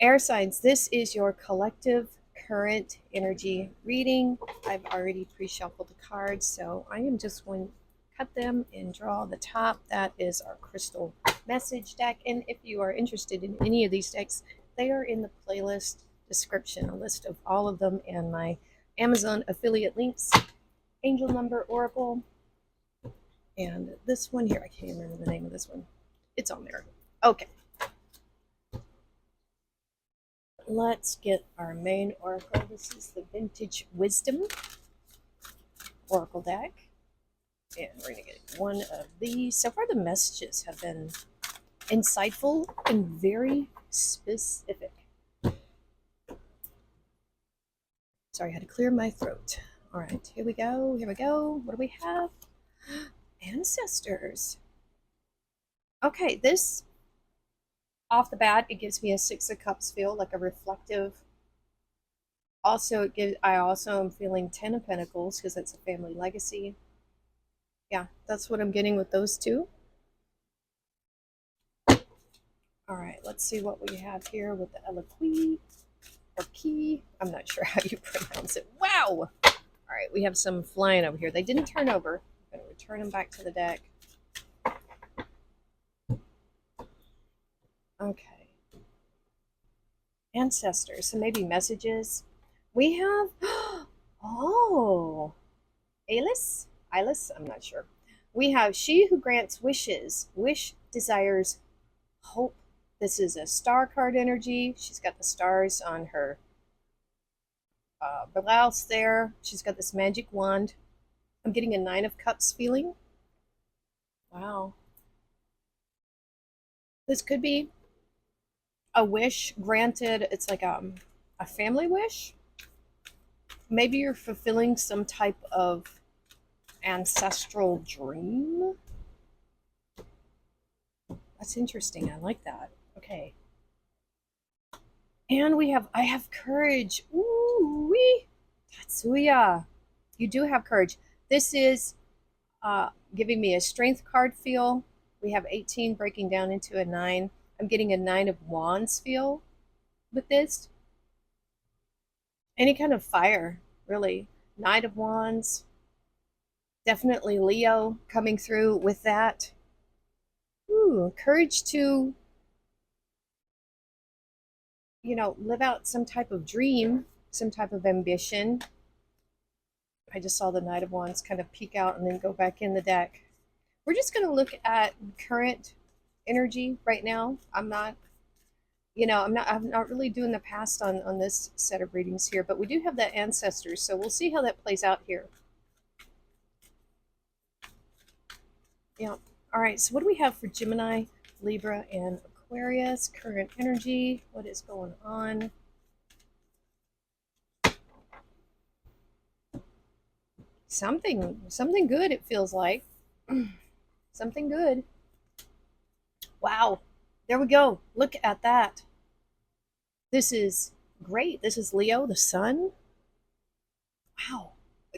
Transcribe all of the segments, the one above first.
Air signs, this is your collective current energy reading. I've already pre-shuffled the cards, so I am just going to cut them and draw the top. That is our crystal message deck. And if you are interested in any of these decks, they are in the playlist description, a list of all of them, and my Amazon affiliate links, angel number oracle, and this one here. I can't remember the name of this one. It's on there. Okay. Let's get our main oracle. This is the Vintage Wisdom Oracle deck. And we're going to get one of these. So far, the messages have been insightful and very specific. Sorry, I had to clear my throat. All right, here we go. Here we go. What do we have? Ancestors. Okay, this off the bat, it gives me a Six of Cups feel, like a reflective. Also, I also am feeling Ten of Pentacles because that's a family legacy. Yeah, that's what I'm getting with those two. All right, let's see what we have here with the Eloquy or Key. I'm not sure how you pronounce it. Wow! All right, we have some flying over here. They didn't turn over. I'm going to return them back to the deck. Okay. Ancestors, so maybe messages. We have, oh, Alice? I'm not sure. We have she who grants wishes, wish, desires, hope. This is a star card energy. She's got the stars on her blouse there. She's got this magic wand. I'm getting a Nine of Cups feeling. Wow. This could be a wish granted. It's like a family wish. Maybe you're fulfilling some type of ancestral dream. That's interesting. I like that. Okay. And we have, I have courage. Ooh, wee. Tatsuya. You do have courage. This is giving me a strength card feel. We have 18 breaking down into a 9. I'm getting a 9 of Wands feel with this. Any kind of fire, really. Knight of Wands. Definitely Leo coming through with that. Ooh, courage to, live out some type of dream, some type of ambition. I just saw the Knight of Wands kind of peek out and then go back in the deck. We're just going to look at current energy right now. I'm not really doing the past on this set of readings here, but we do have the ancestors, so we'll see how that plays out here. Yeah. All right, so what do we have for Gemini, Libra, and Aquarius? Current energy, what is going on? Something good, it feels like. Something good. Wow. There we go. Look at that. This is great. This is Leo, the sun. Wow.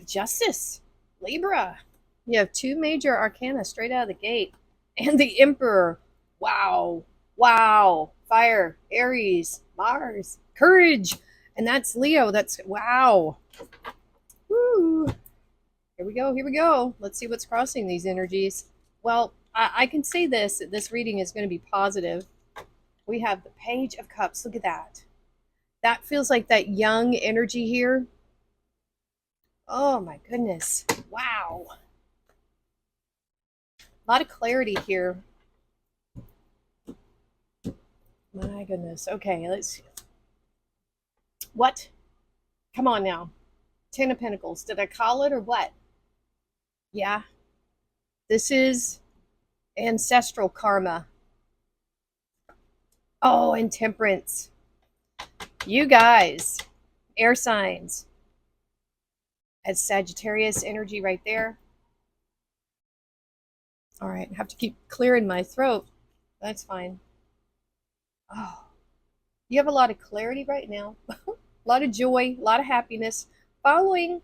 Justice. Libra. You have two major arcana straight out of the gate. And the Emperor. Wow. Wow. Fire. Aries. Mars. Courage. And that's Leo. That's wow. Woo. Here we go. Here we go. Let's see what's crossing these energies. Well, I can say this. This reading is going to be positive. We have the Page of Cups. Look at that. That feels like that young energy here. Oh my goodness. Wow. A lot of clarity here. My goodness. Okay, let's see. What? Come on now. Ten of Pentacles. Did I call it or what? Yeah. This is ancestral karma. Oh, and Temperance. You guys, air signs. As Sagittarius energy right there. All right, I have to keep clearing my throat. That's fine. Oh, you have a lot of clarity right now. A lot of joy, a lot of happiness. Following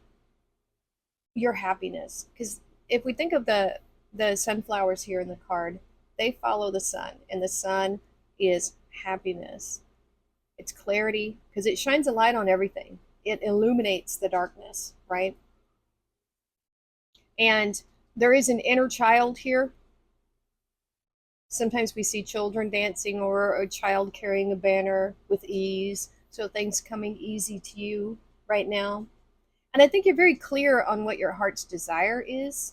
your happiness. Because if we think of the sunflowers here in the card, they follow the sun, and the sun is happiness. It's clarity because it shines a light on everything. It illuminates the darkness, right? And there is an inner child here. Sometimes we see children dancing or a child carrying a banner with ease. So things coming easy to you right now. And I think you're very clear on what your heart's desire is.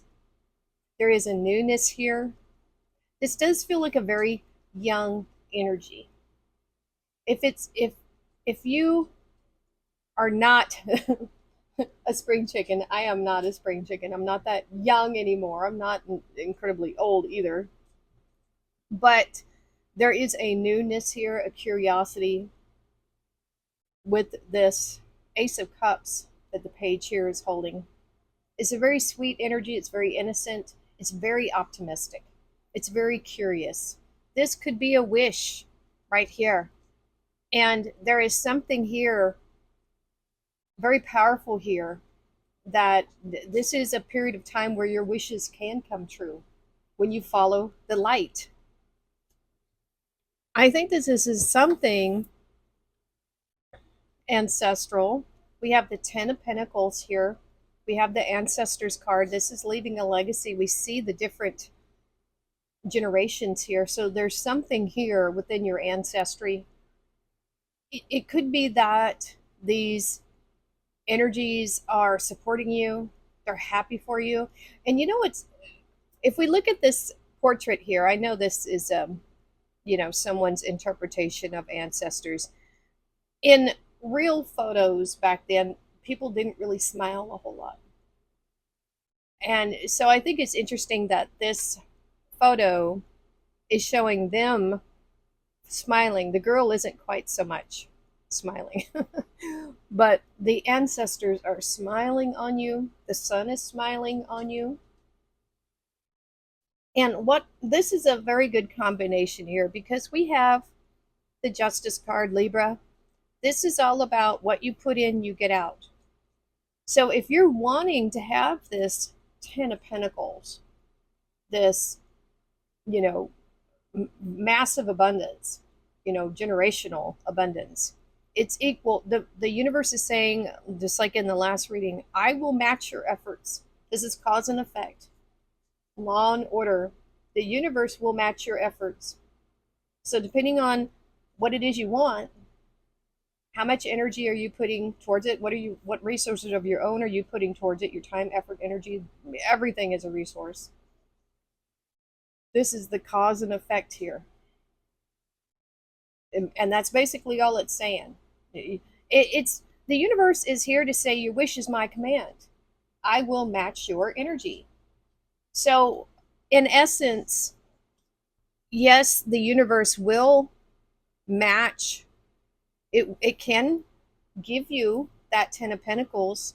There is a newness here. This does feel like a very young energy. If you are not a spring chicken, I am not a spring chicken. I'm not that young anymore. I'm not incredibly old either. But there is a newness here, a curiosity with this Ace of Cups that the page here is holding. It's a very sweet energy. It's very innocent. It's very optimistic. It's very curious. This could be a wish right here. And there is something here very powerful here that this is a period of time where your wishes can come true when you follow the light. I think this is something ancestral. We have the 10 of Pentacles here. We have the Ancestors card. This is leaving a legacy. We see the different generations here. So there's something here within your ancestry. It could be that these energies are supporting you, they're happy for you. And you know what's, if we look at this portrait here, I know this is someone's interpretation of ancestors. In real photos back then, people didn't really smile a whole lot. And so I think it's interesting that this photo is showing them smiling. The girl isn't quite so much smiling. But the ancestors are smiling on you. The sun is smiling on you. And what this is a very good combination here because we have the Justice card, Libra. This is all about what you put in, you get out. So if you're wanting to have this 10 of Pentacles, this, massive abundance, generational abundance, it's equal. The universe is saying, just like in the last reading, I will match your efforts. This is cause and effect. Law and order. The universe will match your efforts. So depending on what it is you want, how much energy are you putting towards it? What resources of your own are you putting towards it? Your time, effort, energy, everything is a resource. This is the cause and effect here. And that's basically all it's saying. It's the universe is here to say your wish is my command. I will match your energy. So in essence, yes, the universe will match. It can give you that 10 of Pentacles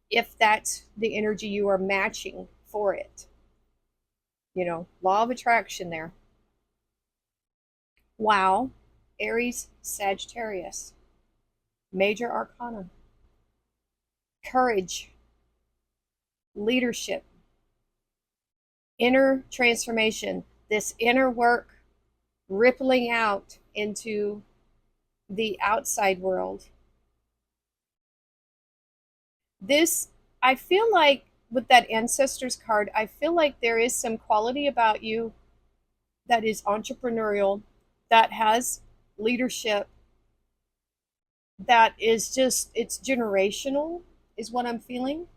if that's the energy you are matching for it. Law of attraction there. Wow. Aries, Sagittarius. Major Arcana. Courage. Leadership. Inner transformation. This inner work rippling out into the outside world. This, I feel like with that Ancestors card, I feel like there is some quality about you that is entrepreneurial, that has leadership, that is just, it's generational, is what I'm feeling.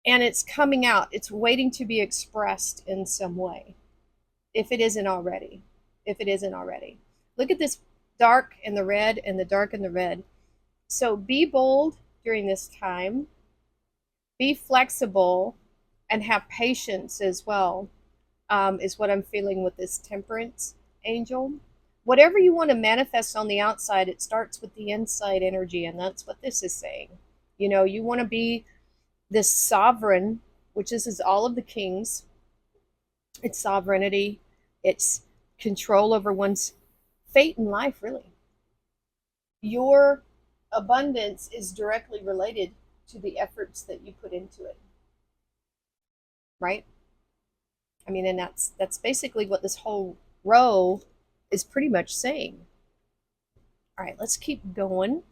And it's coming out. It's waiting to be expressed in some way, if it isn't already. If it isn't already. Look at this dark and the red and the dark and the red. So be bold during this time. Be flexible and have patience as well, is what I'm feeling with this Temperance angel. Whatever you want to manifest on the outside, it starts with the inside energy, and that's what this is saying. You want to be this sovereign, which is all of the kings. It's sovereignty. It's control over one's fate in life, really. Your abundance is directly related to the efforts that you put into it. Right? I mean, and that's basically what this whole row is pretty much saying. All right, let's keep going.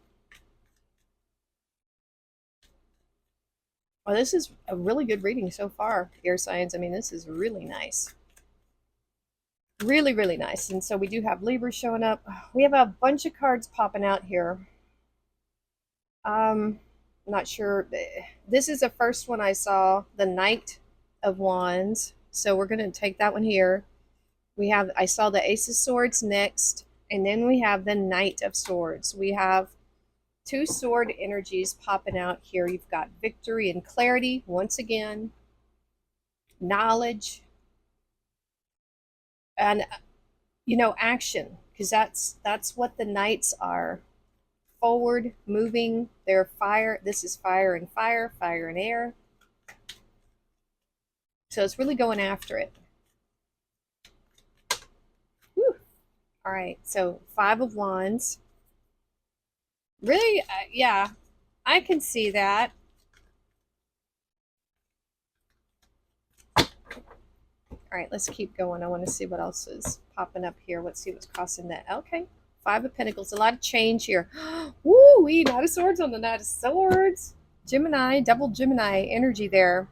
Well, this is a really good reading so far, air signs. I mean, this is really nice. Really, really nice. And so we do have Libra showing up. We have a bunch of cards popping out here. Not sure. This is the first one I saw, the Knight of Wands. So we're going to take that one here. I saw the Ace of Swords next, and then we have the Knight of Swords. We have two sword energies popping out here. You've got victory and clarity once again, knowledge, and action, because that's what the knights are. Forward moving. They're fire. This is fire and fire, fire and air. So it's really going after it. Whew. All right, so 5 of Wands. Really, yeah, I can see that. All right, let's keep going. I want to see what else is popping up here. Let's see what's crossing that. Okay, 5 of Pentacles. A lot of change here. Woo, Knight of Swords on the Knight of Swords. Gemini, double Gemini energy there.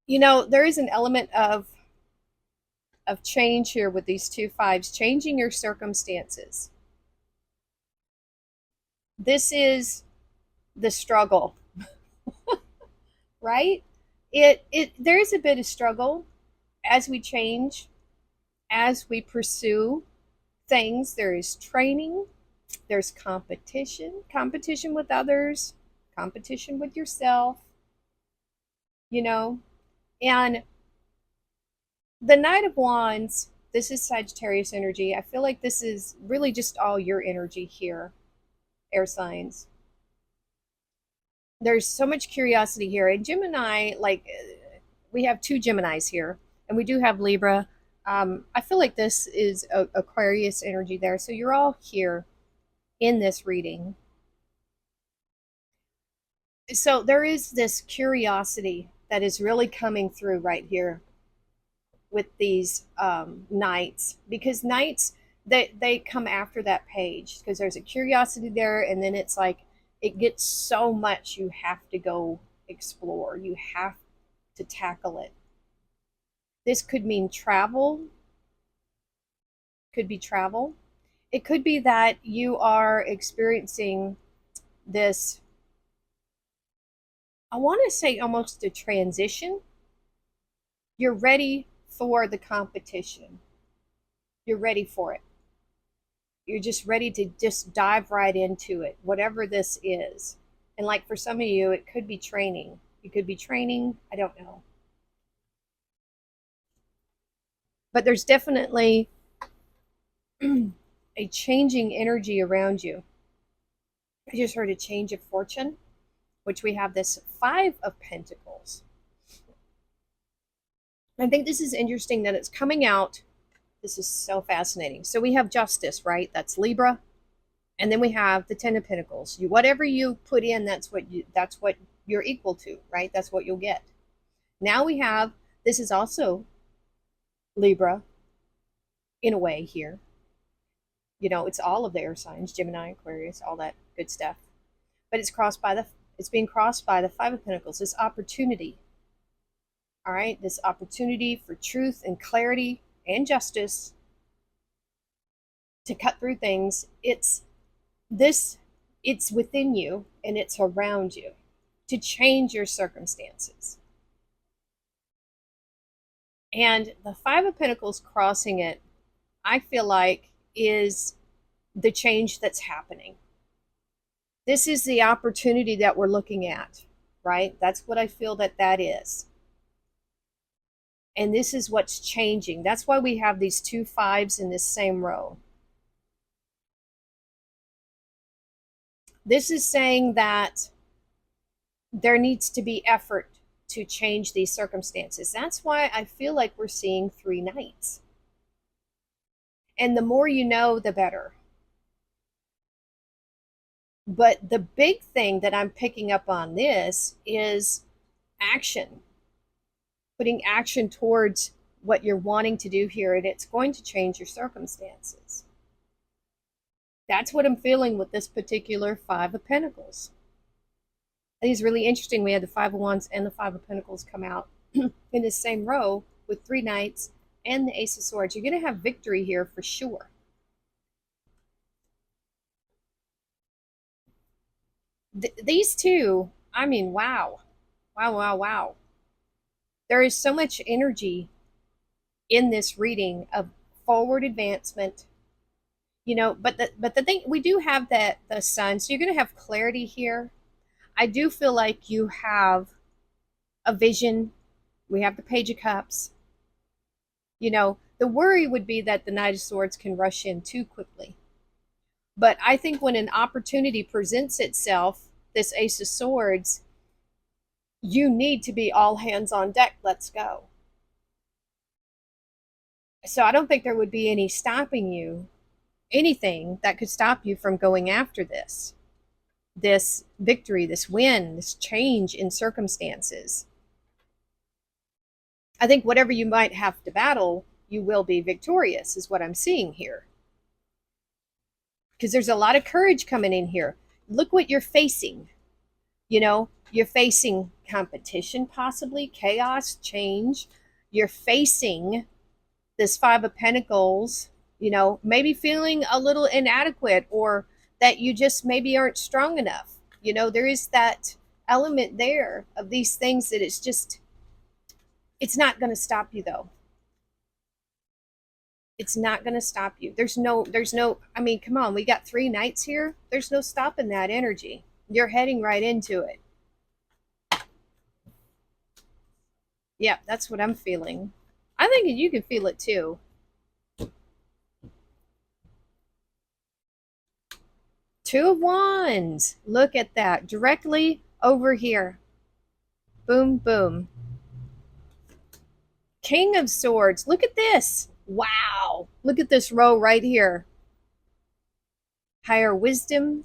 There is an element of change here with these 2 5s, changing your circumstances. This is the struggle, right? There is a bit of struggle as we change, as we pursue things. There is training, there's competition with others, competition with yourself, and the Knight of Wands, this is Sagittarius energy. I feel like this is really just all your energy here, air signs. There's so much curiosity here. And Gemini, like, we have 2 Geminis here, and we do have Libra. I feel like this is Aquarius energy there. So you're all here in this reading. So there is this curiosity that is really coming through right here with these knights, because knights, they come after that page because there's a curiosity there, and then it's like it gets so much you have to go explore, you have to tackle it. This could mean travel, could be travel. It could be that you are experiencing this, I want to say, almost a transition. You're ready for the competition. You're ready for it. You're just ready to just dive right into it, whatever this is. And like for some of you, it could be training. It could be training. I don't know. But there's definitely a changing energy around you. I just heard a change of fortune, which we have this 5 of Pentacles. I think this is interesting that it's coming out. This is so fascinating. So we have justice, right? That's Libra. And then we have the 10 of Pentacles. Whatever you put in, that's what you're equal to, right? That's what you'll get. Now we have, this is also Libra in a way here. It's all of the air signs, Gemini, Aquarius, all that good stuff. But it's being crossed by the 5 of Pentacles, this opportunity. All right, this opportunity for truth and clarity and justice to cut through things. It's within you and it's around you to change your circumstances. And the 5 of Pentacles crossing it, I feel like, is the change that's happening. This is the opportunity that we're looking at, right? That's what I feel that is. And this is what's changing. That's why we have these 2 5s in this same row. This is saying that there needs to be effort to change these circumstances. That's why I feel like we're seeing 3 knights. And the more you know, the better. But the big thing that I'm picking up on this is action. Putting action towards what you're wanting to do here, and it's going to change your circumstances. That's what I'm feeling with this particular Five of Pentacles. I think it's really interesting. We had the Five of Wands and the Five of Pentacles come out in the same row with three knights and the Ace of Swords. You're going to have victory here for sure. These two, I mean, wow. Wow, wow, wow. There is so much energy in this reading of forward advancement, you know, but the thing, we do have that the sun, so you're going to have clarity here. I do feel like you have a vision. We have the Page of Cups. You know, the worry would be that the Knight of Swords can rush in too quickly. But I think when an opportunity presents itself, this Ace of Swords, you need to be all hands on deck. Let's go. So I don't think there would be any stopping you, anything that could stop you from going after this victory, this win, this change in circumstances. I think whatever you might have to battle, you will be victorious, is what I'm seeing here. Because there's a lot of courage coming in here. Look what you're facing. You know, you're facing competition, possibly chaos, change. You're facing this Five of Pentacles, you know, maybe feeling a little inadequate, or that you just maybe aren't strong enough. You know, there is that element there of these things that it's just, it's not going to stop you though. It's not going to stop you. There's no, I mean, come on, we got three knights here. There's no stopping that energy. You're heading right into it. Yeah, that's what I'm feeling. I think you can feel it too. Two of Wands. Look at that. Directly over here. Boom, boom. King of Swords. Look at this. Wow. Look at this row right here. Higher wisdom.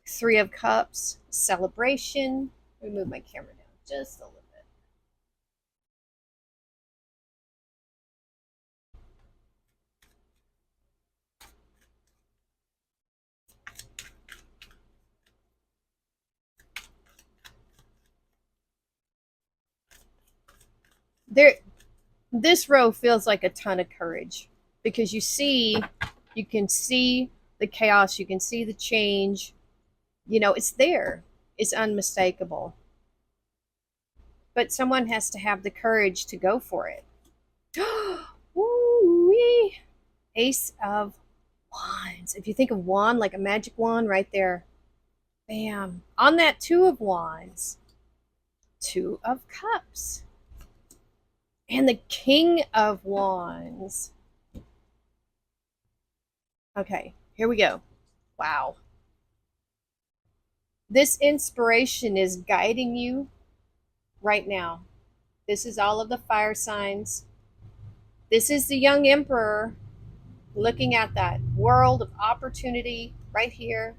Three of Cups. Celebration. Let me move my camera down just a little bit. This row feels like a ton of courage, because you can see the chaos, you can see the change. You know, it's there. It's unmistakable. But someone has to have the courage to go for it. Ooh-wee. Ace of Wands. If you think of wand, like a magic wand right there. Bam. On that Two of Wands. Two of Cups. And the King of Wands. Okay, here we go. Wow. This inspiration is guiding you right now. This is all of the fire signs. This is the young emperor looking at that world of opportunity right here.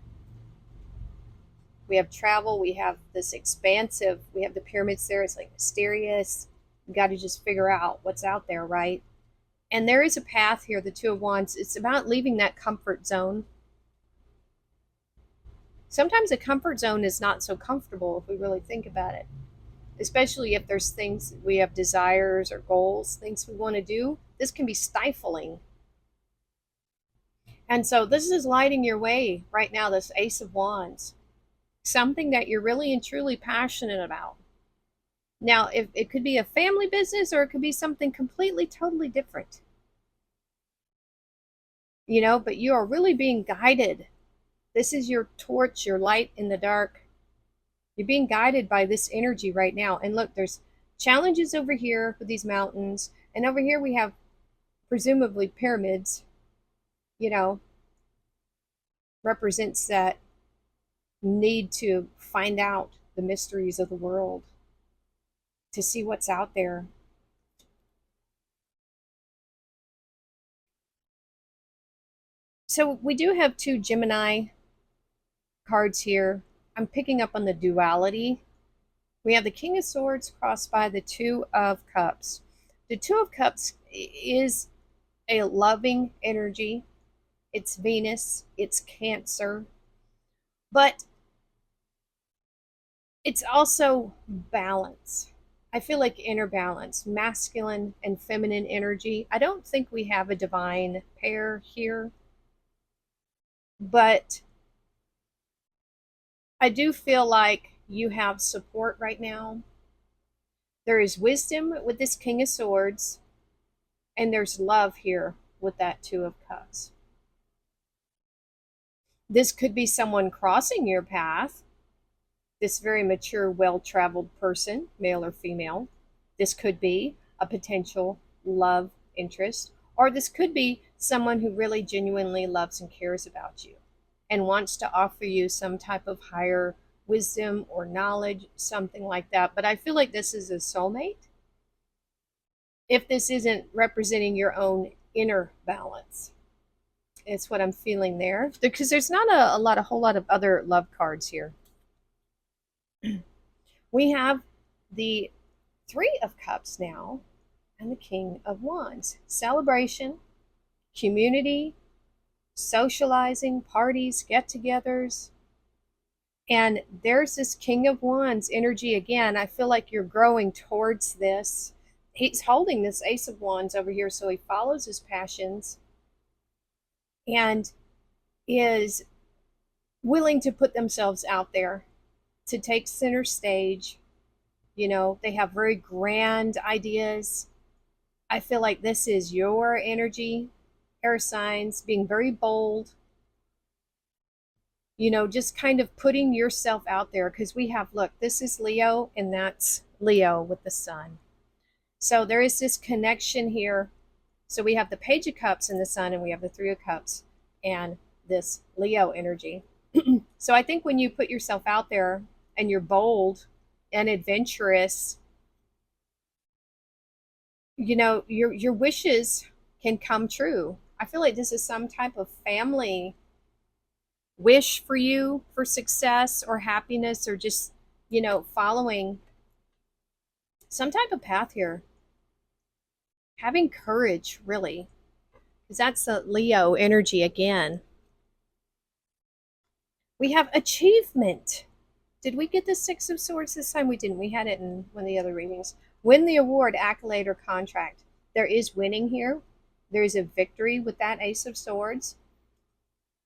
We have travel. We have this expansive, we have the pyramids there. It's like mysterious. You got to just figure out what's out there, right? And there is a path here, the Two of Wands. It's about leaving that comfort zone. Sometimes a comfort zone is not so comfortable if we really think about it, especially if there's things we have, desires or goals, things we want to do. This can be stifling. And so this is lighting your way right now, this Ace of Wands, something that you're really and truly passionate about. Now, if it could be a family business, or it could be something completely, totally different. You know, but you are really being guided. This is your torch, your light in the dark. You're being guided by this energy right now. And look, there's challenges over here with these mountains. And over here we have presumably pyramids, you know, represents that need to find out the mysteries of the world, to see what's out there. So we do have two Gemini cards here. I'm picking up on the duality. We have the King of Swords crossed by the Two of Cups. The Two of Cups is a loving energy. it's Venus, it's Cancer, but it's also balance. I feel like inner balance, masculine and feminine energy. I don't think we have a divine pair here, but I do feel like you have support right now. There is wisdom with this King of Swords, and there's love here with that Two of Cups. This could be someone crossing your path, this very mature, well traveled person, male or female. This could be a potential love interest, or this could be someone who really genuinely loves and cares about you and wants to offer you some type of higher wisdom or knowledge, something like that. But I feel like this is a soulmate if this isn't representing your own inner balance. It's what I'm feeling there, because there's not a whole lot of other love cards here. We have the Three of Cups now and the King of Wands. Celebration, community, socializing, parties, get-togethers. And there's this King of Wands energy again. I feel like you're growing towards this. He's holding this Ace of Wands over here, so he follows his passions and is willing to put themselves out there, to take center stage. You know, they have very grand ideas. I feel like this is your energy, air signs, being very bold, you know, just kind of putting yourself out there. Because we have, look, this is Leo, and that's Leo with the sun. So there is this connection here. So we have the Page of Cups and the sun, and we have the Three of Cups and this Leo energy. So I think when you put yourself out there and you're bold and adventurous, you know, your wishes can come true. I feel like this is some type of family wish for you for success or happiness, or just, you know, following some type of path here. Having courage, really, because that's the Leo energy again. We have achievement. Did we get the Six of Swords this time? We didn't. We had it in one of the other readings. Win the award, accolade, or contract. There is winning here. There is a victory with that Ace of Swords.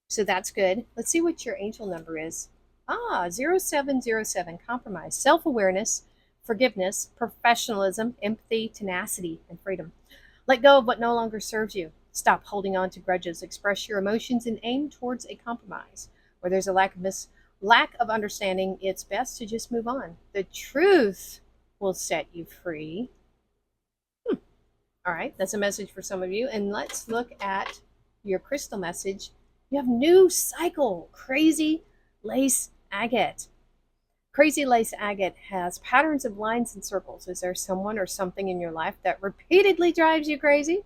So that's good. Let's see what your angel number is. 0707. Compromise. Self-awareness, forgiveness, professionalism, empathy, tenacity, and freedom. Let go of what no longer serves you. Stop holding on to grudges. Express your emotions and aim towards a compromise. Where there's a lack of understanding, it's best to just move on. The truth will set you free. All right, that's a message for some of you. And let's look at your crystal message. You have new cycle, crazy lace agate. Crazy lace agate has patterns of lines and circles. Is there someone or something in your life that repeatedly drives you crazy?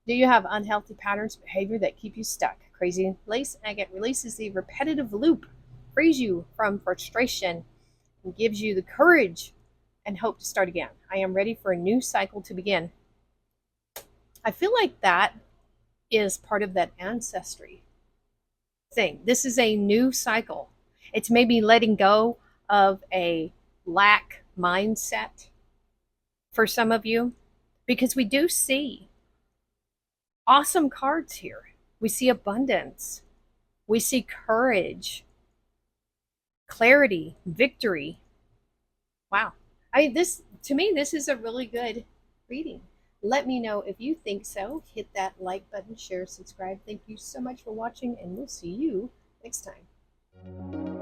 Do you have unhealthy patterns of behavior that keep you stuck? Crazy lace agate releases the repetitive loop, frees you from frustration, and gives you the courage and hope to start again. I am ready for a new cycle to begin. I feel like that is part of that ancestry thing. This is a new cycle. It's maybe letting go of a lack mindset for some of you, because we do see awesome cards here. We see abundance. We see courage, clarity, victory. Wow. This, to me, this is a really good reading. Let me know if you think so. Hit that like button, share, subscribe. Thank you so much for watching, and we'll see you next time.